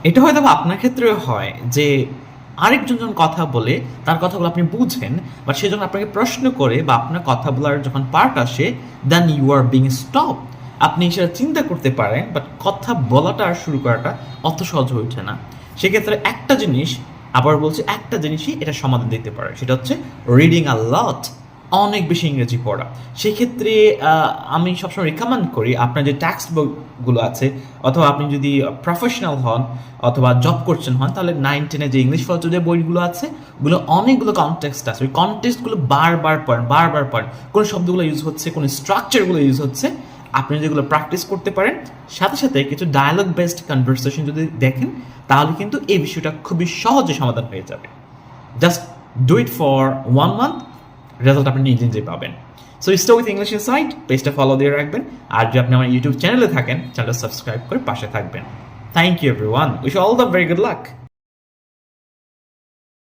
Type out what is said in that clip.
এটা হয়তো বা আপনার ক্ষেত্রেও হয় যে আরেকজন যখন কথা বলে তার কথাগুলো আপনি বুঝেন, বাট সে যখন আপনাকে প্রশ্ন করে বা আপনার কথা বলার যখন পার্ট আসে, then you are being stop. আপনি সেটা চিন্তা করতে পারেন, বাট কথা বলাটা আর শুরু করাটা অত সহজ হয়ে ওঠে না। সেক্ষেত্রে একটা জিনিস, আবার বলছি, একটা জিনিসই এটা সমাধান দিতে পারে, সেটা হচ্ছে রিডিং আ লট, অনেক বেশি ইংরেজি পড়া। সেক্ষেত্রে আমি সবসময় রিকমেন্ড করি আপনার যে টেক্সট বুকগুলো আছে, অথবা আপনি যদি প্রফেশনাল হন অথবা জব করছেন হন, তাহলে 9-10 যে ইংলিশ ফর যে বইগুলো আছে, ওগুলো অনেকগুলো কনটেক্সট আছে, ওই কনটেক্সটগুলো বারবার পড়েন, বারবার পড়েন, কোন শব্দগুলো ইউজ হচ্ছে, কোন স্ট্রাকচারগুলো ইউজ হচ্ছে, আপনি যেগুলো প্র্যাকটিস করতে পারেন, সাথে সাথে কিছু ডায়ালগ বেসড কনভারসেশন যদি দেখেন, তাহলে কিন্তু এই বিষয়টা খুবই সহজে সমাধান হয়ে যাবে। Just do it for 1 month, result আপনি নিজে নিজে পাবেন। So stay with English insight, পেজটা ফলো দিয়ে রাখবেন। আর যদি আপনি আমার ইউটিউব চ্যানেলে থাকেন, চ্যানেলটা সাবস্ক্রাইব করে পাশে থাকবেন। Thank you everyone, wish all the very good lakh.